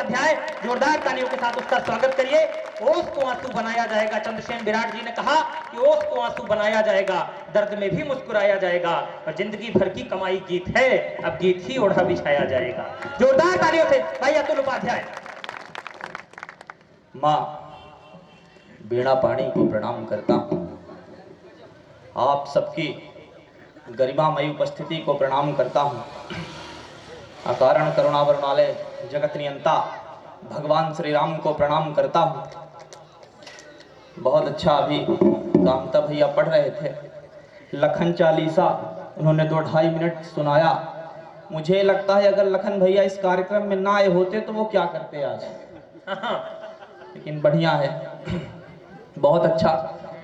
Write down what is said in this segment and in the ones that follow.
उपाध्याय, जोरदार तालियों के साथ उसका स्वागत करिए। ओस को आंसू बनाया जाएगा। चंद्रसेन विराट जी ने कहा कि ओस को आंसू बनाया जाएगा, दर्द में भी मुस्कुराया जाएगा, और जिंदगी भर की कमाई गीत है, अब गीत ही ओढ़ा बिछाया जाएगा। जोरदार तालियों से भाई अतुल उपाध्याय। माँ वीणा पाणी को प्रणाम करता हूँ। आप सबकी गरिमामयी उपस्थिति को प्रणाम करता हूँ। अकारण करुणावरुणालय जगत नियंता भगवान श्री राम को प्रणाम करता हूँ। बहुत अच्छा अभी कामता भैया पढ़ रहे थे लखन चालीसा, उन्होंने 2-2.5 मिनट सुनाया। मुझे लगता है अगर लखन भैया इस कार्यक्रम में ना आए होते तो वो क्या करते आज, लेकिन बढ़िया है। बहुत अच्छा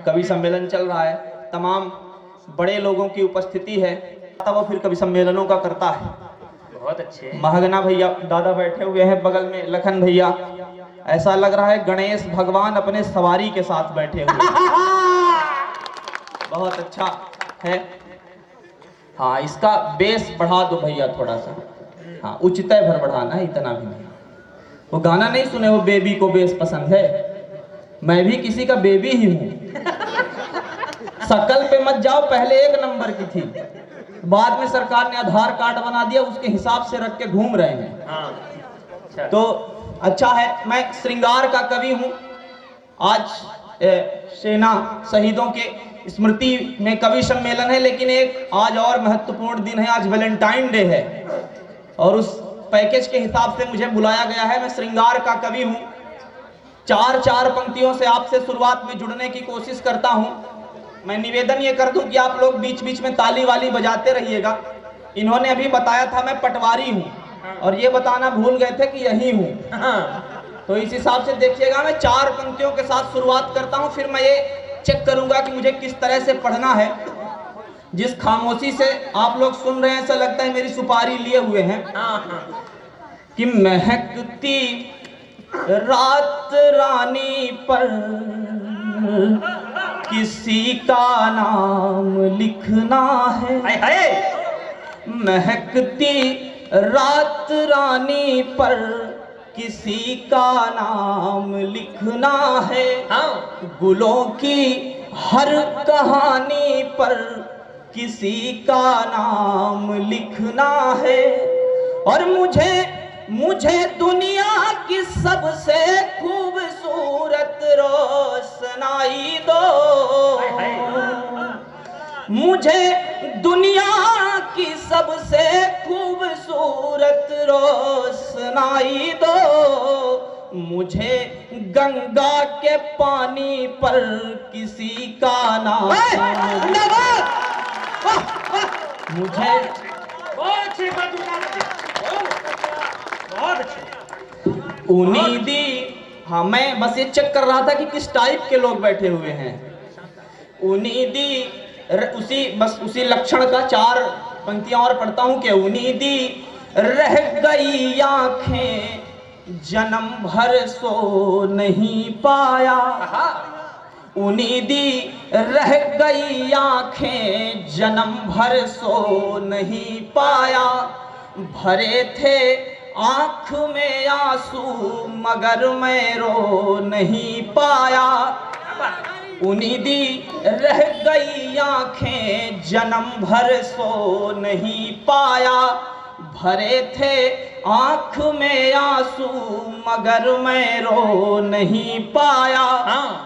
कवि सम्मेलन चल रहा है, तमाम बड़े लोगों की उपस्थिति है, वो फिर कवि सम्मेलनों का करता है। बहुत अच्छे महगना भैया दादा बैठे हुए हैं बगल में, लखन भैया, ऐसा लग रहा है गणेश भगवान अपने सवारी के साथ बैठे हुए। बहुत अच्छा है। हाँ, इसका बेस बढ़ा दो भैया थोड़ा सा। हाँ, उच्चतय भर बढ़ाना है, इतना भी नहीं। वो गाना नहीं सुने, वो बेबी को बेस पसंद है, मैं भी किसी का बेबी ही हूँ। शकल पे मत जाओ, पहले 1 नंबर की थी, बाद में सरकार ने आधार कार्ड बना दिया, उसके हिसाब से रख के घूम रहे हैं। हाँ। तो अच्छा है। मैं श्रृंगार का कवि हूँ। आज सेना शहीदों के स्मृति में कवि सम्मेलन है, लेकिन एक आज और महत्वपूर्ण दिन है, आज वैलेंटाइन डे है, और उस पैकेज के हिसाब से मुझे बुलाया गया है। मैं श्रृंगार का कवि हूँ। 4-4 पंक्तियों से आपसे शुरुआत में जुड़ने की कोशिश करता हूँ। मैं निवेदन ये कर दूं कि आप लोग बीच बीच में ताली वाली बजाते रहिएगा। इन्होंने अभी बताया था मैं पटवारी हूँ, और ये बताना भूल गए थे कि यही हूँ। तो इस हिसाब से देखिएगा, मैं 4 पंक्तियों के साथ शुरुआत करता हूँ, फिर मैं ये चेक करूंगा कि मुझे किस तरह से पढ़ना है। जिस खामोशी से आप लोग सुन रहे हैं, ऐसा लगता है मेरी सुपारी लिए हुए हैं। कि महकती रात रानी पर किसी का नाम लिखना है। महकती रात रानी पर किसी का नाम लिखना है। गुलों की हर कहानी पर किसी का नाम लिखना है। और मुझे दुनिया की सबसे खूबसूरत रोशनाई दो। मुझे दुनिया की सबसे खूबसूरत रोशनाई दो। मुझे गंगा के पानी पर किसी का नाम। मुझे उम्मीदी। हाँ, मैं बस ये चेक कर रहा था कि किस टाइप के लोग बैठे हुए हैं। उम्मीदी उसी लक्षण का 4 पंक्तियां और पढ़ता हूं कि उम्मीदी रह गई आंखें जन्म भर सो नहीं पाया। उम्मीदी रह गई आंखें जन्म भर सो नहीं पाया। भरे थे आंख में आंसू मगर मैं रो नहीं पाया। उम्मीदी रह गई आंखें जन्म भर सो नहीं पाया। भरे थे आंख में आंसू मगर मैं रो नहीं पाया।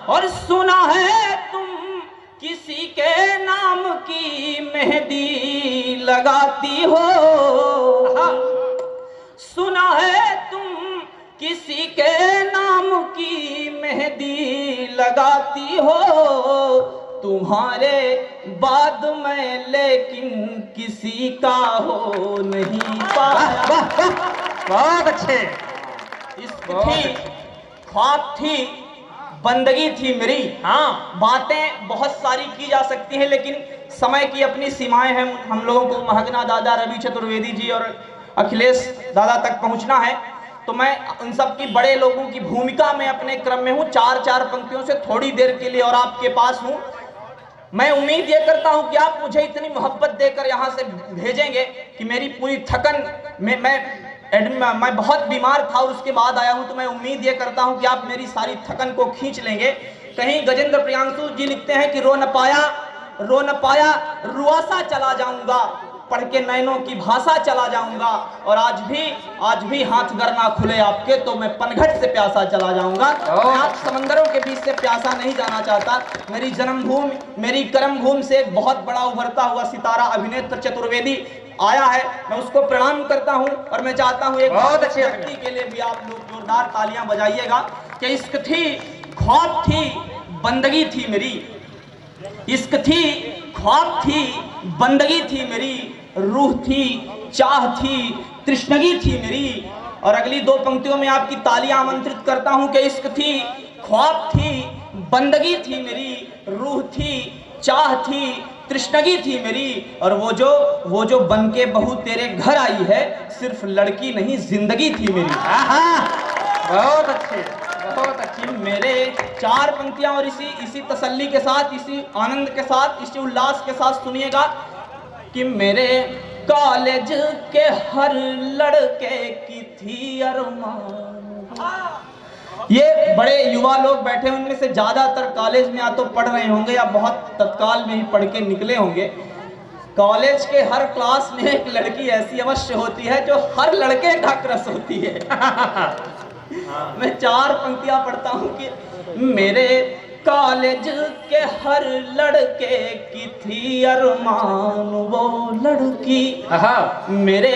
और सुना है तुम किसी के नाम की मेहंदी लगाती हो। सुना है तुम किसी के नाम की मेहंदी लगाती हो। तुम्हारे बाद मैं लेकिन किसी का हो नहीं पाया। बहुत अच्छे। इश्क थी, ख्वाब थी, बंदगी थी मेरी। हाँ, बातें बहुत सारी की जा सकती हैं, लेकिन समय की अपनी सीमाएं हैं। हम लोगों को महगना दादा, रवि चतुर्वेदी जी और अखिलेश दादा तक पहुंचना है, तो मैं उन सब की बड़े लोगों की भूमिका में अपने क्रम में हूं। 4-4 पंक्तियों से थोड़ी देर के लिए और आपके पास हूं। मैं उम्मीद ये करता हूं कि आप मुझे इतनी मोहब्बत देकर यहां से भेजेंगे कि मेरी पूरी थकन में मैं मैं बहुत बीमार था और उसके बाद आया हूं, तो मैं उम्मीद ये करता हूं कि आप मेरी सारी थकन को खींच लेंगे। कहीं गजेंद्र प्रियांशु जी लिखते हैं कि रो न पाया रुआसा चला जाऊंगा, पढ़ के नैनों की भाषा चला जाऊंगा, और आज भी हाथ गरना खुले आपके तो मैं पनघट से प्यासा चला जाऊंगा। मैं आप समंदरों के बीच से प्यासा नहीं जाना चाहता। मेरी जन्मभूमि, मेरी कर्मभूमि से एक बहुत बड़ा उभरता हुआ सितारा अभिनेत्र चतुर्वेदी आया है, मैं उसको प्रणाम करता हूं और मैं चाहता हूं एक बहुत अच्छे व्यक्ति के लिए भी आप लोग जोरदार तालियां बजाइएगा कि इश्क थी, ख्वाब थी, बंदगी थी मेरी, इश्क थी, ख्वाब थी, बंदगी थी मेरी, रूह थी, चाह थी, तृष्णगी थी मेरी। और अगली दो पंक्तियों में आपकी तालियां आमंत्रित करता हूं कि इश्क थी, ख्वाब थी, बंदगी थी मेरी, रूह थी, चाह थी, तृष्णगी थी मेरी, और वो जो बन के बहू तेरे घर आई है, सिर्फ लड़की नहीं जिंदगी थी मेरी। बहुत अच्छे, बहुत अच्छी। मेरे चार पंक्तियां और इसी तसल्ली के साथ, इसी आनंद के साथ, इसी उल्लास के साथ सुनिएगा कि मेरे कॉलेज के हर लड़के की थी अरमान। ये बड़े युवा लोग बैठे, उनमें से ज्यादातर कॉलेज में या तो पढ़ रहे होंगे या बहुत तत्काल में ही पढ़ के निकले होंगे। कॉलेज के हर क्लास में एक लड़की ऐसी अवश्य होती है जो हर लड़के का क्रश होती है। मैं चार पंक्तियां पढ़ता हूं कि मेरे कॉलेज के हर लड़के की थी अरमान वो लड़की, मेरे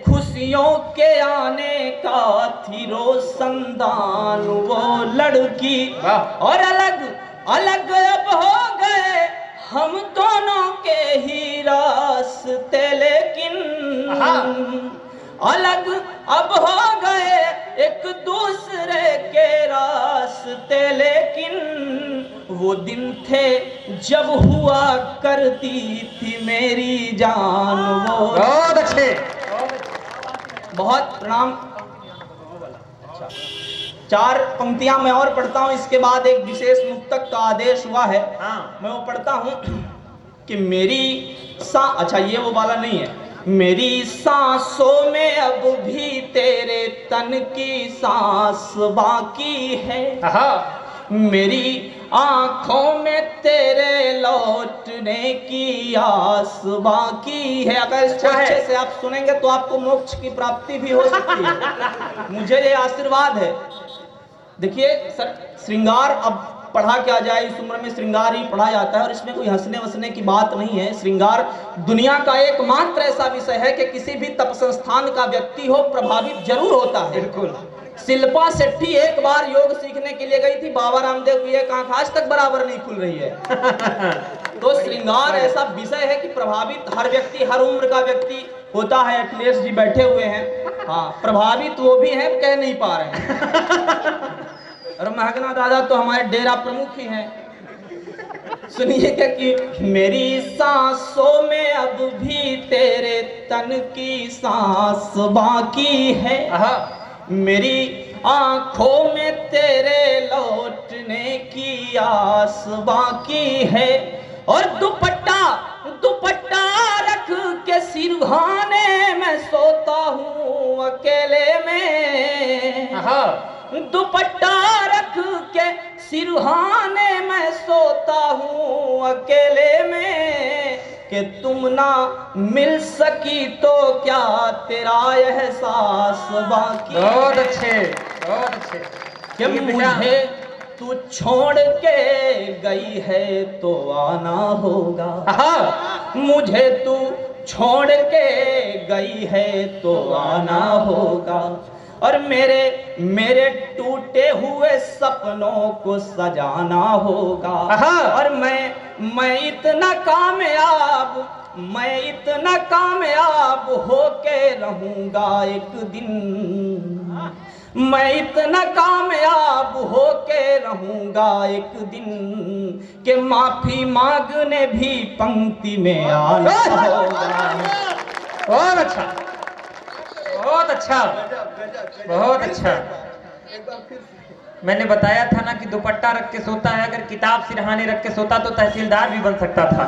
खुशियों के आने का थी रोशनदान वो लड़की, और अलग अलग अब हो गए हम दोनों के ही रास्ते, लेकिन अलग अब हो गए एक दूसरे के रास्ते, लेकिन वो दिन थे जब हुआ करती थी मेरी जान वो। बहुत अच्छे, बहुत प्रणाम। अच्छा, चार पंक्तियां मैं और पढ़ता हूं, इसके बाद एक विशेष मुक्तक का आदेश हुआ है। मैं वो पढ़ता हूं कि अच्छा ये वो वाला नहीं है। मेरी सांसों में अब भी तेरे तन की सांस बाकी है, मेरी आंखों में तेरे लौटने की आस बाकी है। अगर इसको अच्छे से आप सुनेंगे तो आपको मोक्ष की प्राप्ति भी हो सकती है। मुझे ये आशीर्वाद है। देखिए सर, श्रृंगार अब पढ़ा क्या जाए, इस उम्र में श्रृंगार ही पढ़ा जाता है और इसमें कोई हंसने वसने की बात नहीं है। श्रृंगार दुनिया का एकमात्र ऐसा विषय है कि किसी भी तप संस्थान का व्यक्ति हो प्रभावित जरूर होता है। बिल्कुल। शिल्पा शेट्टी एक बार योग सीखने के लिए गई थी, बाबा रामदेव की एक आंख आज तक बराबर नहीं खुल रही है। तो श्रृंगार ऐसा विषय है कि प्रभावित हर व्यक्ति, हर उम्र का व्यक्ति होता है। अखिलेश जी बैठे हुए हैं, हाँ प्रभावित वो भी हैं, कह नहीं पा रहे हैं। और महगना दादा तो हमारे डेरा प्रमुख ही हैं। सुनिएगा कि मेरी सांसों में अब भी तेरे तन की सांस बाकी है, मेरी आंखों में तेरे लौटने की आस बाकी है, और दुपट्टा रख के सिरहाने में सोता हूँ अकेले में, दुपट्टा रख के सिरहाने में सोता हूँ अकेले में, कि तुम ना मिल सकी तो क्या तेरा एहसास बाकी। बहुत अच्छे, बहुत अच्छे। कि मुझे तू छोड़ के गई है तो आना होगा, मुझे तू छोड़ के गई है तो आना होगा, और मेरे टूटे हुए सपनों को सजाना होगा, और मैं इतना कामयाब होके रहूंगा एक दिन, मैं इतना कामयाब होके रहूंगा एक दिन, कि माफी मांगने भी पंक्ति में आना होगा। बहुत अच्छा, बहुत अच्छा, बहुत अच्छा। मैंने बताया था ना कि दुपट्टा रख के सोता है, अगर किताब सिरहाने रख के सोता तो तहसीलदार भी बन सकता था।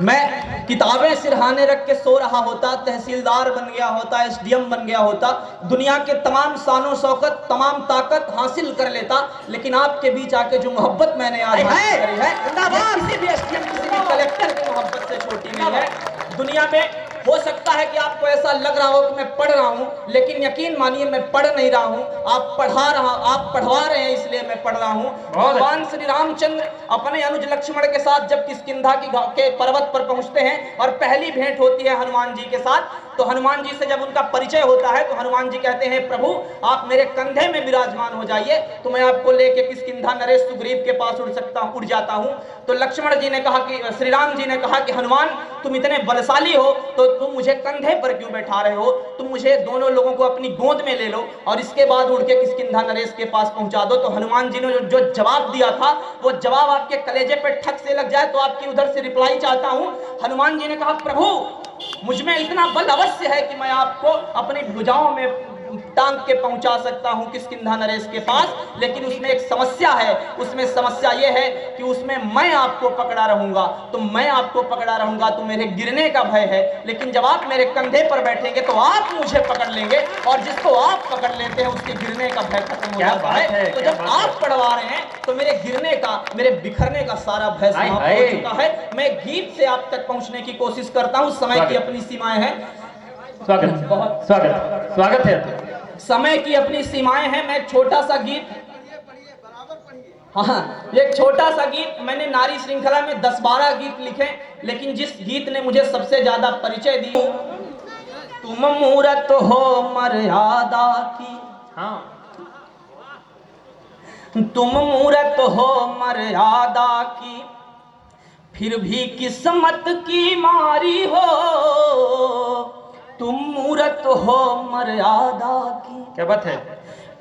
मैं किताबें सिरहाने रख के सो रहा होता, तहसीलदार बन गया होता, एसडीएम बन गया होता, दुनिया के तमाम शानो शौकत, तमाम ताकत हासिल कर लेता, लेकिन आपके बीच आके जो मोहब्बत मैंने आज हासिल करी है, ये किसी भी एसडीएम, किसी भी कलेक्टर की मोहब्बत से छोटी नहीं है। दुनिया में हो सकता है कि आपको ऐसा लग रहा हो कि मैं पढ़ रहा हूं, लेकिन यकीन मानिए मैं पढ़ नहीं रहा हूं, आप पढ़वा रहे हैं, इसलिए मैं पढ़ रहा हूं। भगवान श्री रामचंद्र अपने अनुज लक्ष्मण के साथ जब किष्किंधा के पर्वत पर पहुंचते हैं और पहली भेंट होती है हनुमान जी के साथ, तो हनुमान जी से जब उनका परिचय होता है तो हनुमान जी कहते हैं, प्रभु आप मेरे कंधे में विराजमान हो जाइए, तो मैं आपको लेके किष्किंधा नरेश सुग्रीव के पास उड़ जाता हूं। तो लक्ष्मण जी ने कहा कि, श्री राम जी ने कहा कि हनुमान तुम इतने बलशाली हो तो तुम मुझे कंधे पर क्यों बैठा रहे हो, तुम मुझे दोनों लोगों को अपनी गोद में ले लो और इसके बाद उड़ के किष्किंधा नरेश के पास पहुंचा दो। तो हनुमान जी ने जो जवाब दिया था, वो जवाब आपके कलेजे पे ठक से लग जाए, तो आपकी उधर से रिप्लाई चाहता हूं। हनुमान जी ने कहा, प्रभु मुझ में इतना बल अवश्य है कि मैं आपको अपनी भुजाओं में टांग के पहुंचा सकता हूं किष्किंधा नरेश के पास, लेकिन उसमें एक समस्या है। उसमें समस्या यह है कि उसमें मैं आपको पकड़ा रहूंगा, तो मैं आपको पकड़ा रहूंगा तो मेरे गिरने का भय है, लेकिन जब आप मेरे कंधे पर बैठेंगे तो आप मुझे पकड़ लेंगे, और जिसको आप पकड़ लेते हैं उसके गिरने का भय खत्म हो जाता है। तो जब आप पढ़वा रहे हैं तो मेरे गिरने का, मेरे बिखरने का सारा भय समाप्त हो चुका है। मैं गीत से आप तक पहुंचने की कोशिश करता हूं, समय की अपनी सीमाएं हैं। स्वागत है। समय की अपनी सीमाएं हैं। मैं छोटा सा गीत, हाँ, एक छोटा सा गीत, मैंने नारी श्रृंखला में 10-12 गीत लिखे, लेकिन जिस गीत ने मुझे सबसे ज्यादा परिचय दी, तुम मूरत हो मर्यादा की, हाँ, तुम मूरत हो मर्यादा की, फिर भी किस्मत की मारी हो, तुम मूरत हो मर्यादा की, क्या बात है,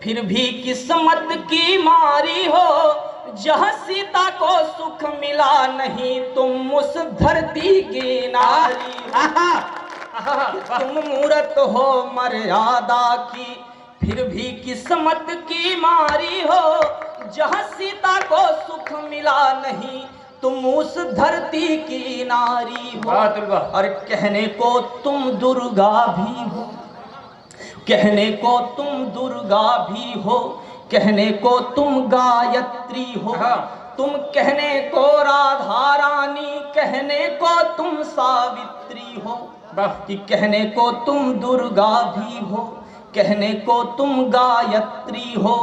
फिर भी किस्मत की मारी हो, जहाँ सीता को सुख मिला नहीं, तुम उस धरती की नारी हो। तुम मूरत हो मर्यादा की, फिर भी किस्मत की मारी हो, जहाँ सीता को सुख मिला नहीं, तुम उस धरती की नारी हो। और कहने को तुम दुर्गा भी हो, कहने को तुम दुर्गा भी हो, कहने को तुम गायत्री हो, तुम कहने को राधा रानी, कहने को तुम सावित्री हो, कि कहने को तुम दुर्गा भी हो, कहने को तुम गायत्री हो,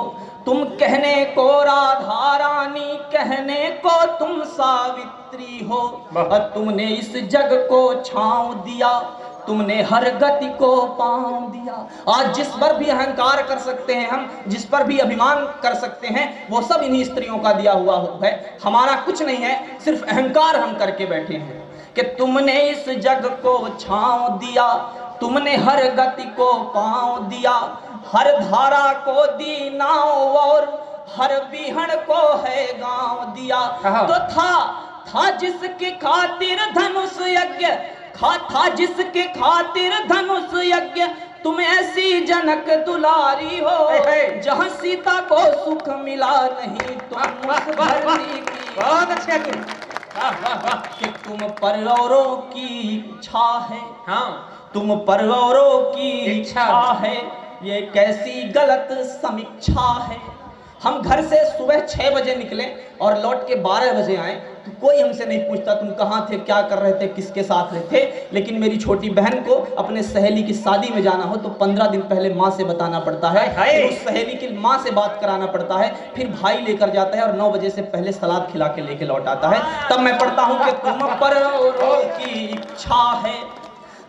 तुम कहने को राधा रानी, कहने को तुम सावित्री हो। और तुमने इस जग को छांव दिया, तुमने हर गति को पांव दिया। आज जिस पर भी अहंकार कर सकते हैं हम, जिस पर भी अभिमान कर सकते हैं, वो सब इन्हीं स्त्रियों का दिया हुआ है। हमारा कुछ नहीं है, सिर्फ अहंकार हम करके बैठे हैं कि तुमने इस जग को छांव दिया, तुमने हर गति को पांव दिया, हर धारा को दी नाव और हर बिहड़ को है गांव दिया। तो था जिसके खातिर धनुष यज्ञ, था जिसके खातिर धनुष यज्ञ, तुम ऐसी जनक दुलारी हो, जहाँ सीता को सुख मिला नहीं, तुम उस धरती की। बहुत अच्छा कि तुम पर औरों की इच्छा है, हाँ, तुम पर औरों की इच्छा है, ये कैसी गलत समीक्षा है। हम घर से सुबह 6 बजे निकले और लौट के 12 बजे आए, तो कोई हमसे नहीं पूछता तुम कहाँ थे, क्या कर रहे थे, किसके साथ रहे थे। लेकिन मेरी छोटी बहन को अपने सहेली की शादी में जाना हो तो 15 दिन पहले माँ से बताना पड़ता है, फिर उस सहेली की माँ से बात कराना पड़ता है, फिर भाई लेकर जाता है और 9 बजे से पहले सलाद खिला के लेके लौट आता है। तब मैं पढ़ता हूँ कि तुम पर औरों की इच्छा है,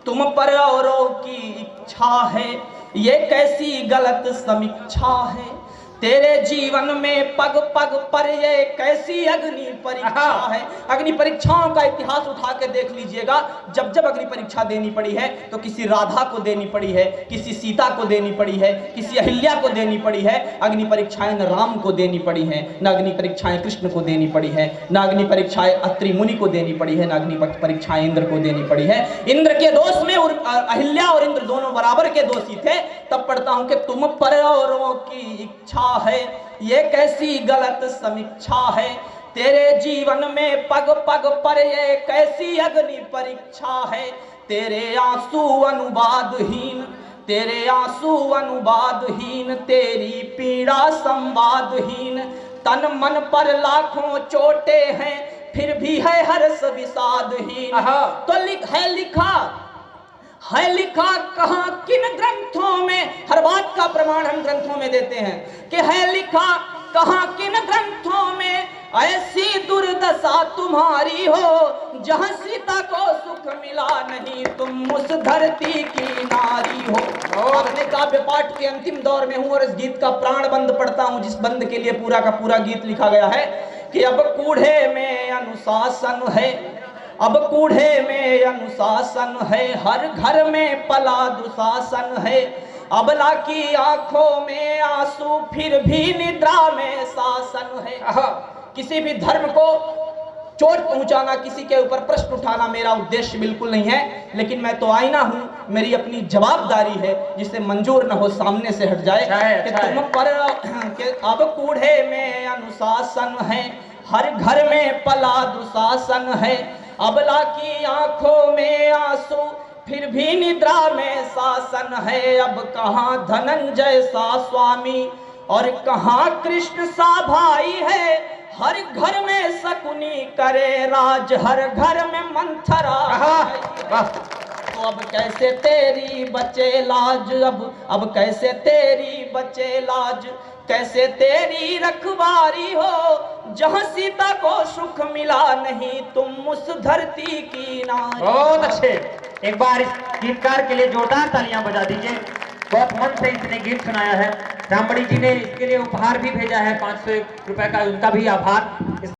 तुम पर औरों की इच्छा है, ये कैसी गलत समीक्षा है। तेरे जीवन में पग पग पर ये कैसी अग्नि परीक्षा है। अग्नि परीक्षाओं का इतिहास उठा के देख लीजिएगा। जब जब अग्नि परीक्षा देनी पड़ी है तो किसी राधा को देनी पड़ी है, किसी सीता को देनी पड़ी है, किसी अहिल्या को देनी पड़ी है। अग्नि परीक्षाएं न राम को देनी पड़ी है, न अग्नि परीक्षाएं कृष्ण को देनी पड़ी है, न अग्नि परीक्षाएं अत्रि मुनि को देनी पड़ी है, न अग्नि परीक्षाएं इंद्र को देनी पड़ी है। इंद्र के दोष में और अहिल्या और इंद्र दोनों बराबर के दोषी थे। तब पढ़ता हूं कि तुम पर औरों की इच्छा है, ये कैसी गलत समीक्षा है। तेरे जीवन में पग पग पर ये कैसी अग्नि परीक्षा है। तेरे आंसू अनुवादहीन, तेरे आंसू अनुवादहीन, तेरी पीड़ा संवादहीन। तन मन पर लाखों चोटे हैं, फिर भी है हर्ष विषादहीन। तो लिखा कहाँ किन ग्रंथों में, हर बात का प्रमाण हम ग्रंथों में देते हैं कि है लिखा कहाँ किन ग्रंथों में ऐसी दुर्दशा तुम्हारी हो, जहाँ सीता को सुख मिला नहीं तुम उस धरती की नारी हो। अपने काव्य पाठ के अंतिम दौर में हूँ और इस गीत का प्राण बंद पढ़ता हूँ, जिस बंद के लिए पूरा का पूरा गीत लिखा गया है कि अब कूढ़े में अनुशासन है, अब कूढ़े में अनुशासन है, हर घर में पला दुशासन है। अबला की आंखों में आंसू, फिर भी निद्रा में शासन है। किसी भी धर्म को चोट पहुंचाना, किसी के ऊपर प्रश्न उठाना मेरा उद्देश्य बिल्कुल नहीं है, लेकिन मैं तो आईना हूं, मेरी अपनी जवाबदारी है, जिसे मंजूर न हो सामने से हट जाए कि तुम पर कि अब कूढ़े में अनुशासन है, हर घर में पला दुशासन है। अबला की आंखों में आंसू, फिर भी निद्रा में शासन है। अब कहाँ धनंजय सा स्वामी और कहाँ कृष्ण सा भाई है, हर घर में शकुनी करे राज, हर घर में मंथरा। तो अब कैसे तेरी बचे लाज, अब कैसे तेरी बचे लाज, कैसे तेरी रखवारी हो, जहाँ सीता को सुख मिला नहीं तुम उस धरती की नारी। बहुत अच्छे, एक बार इस गीतकार के लिए जोरदार तालियां बजा दीजिए। बहुत मन से इसने गीत सुनाया है। रामबड़ी जी ने इसके लिए उपहार भी भेजा है 500 रुपए का, उनका भी आभार।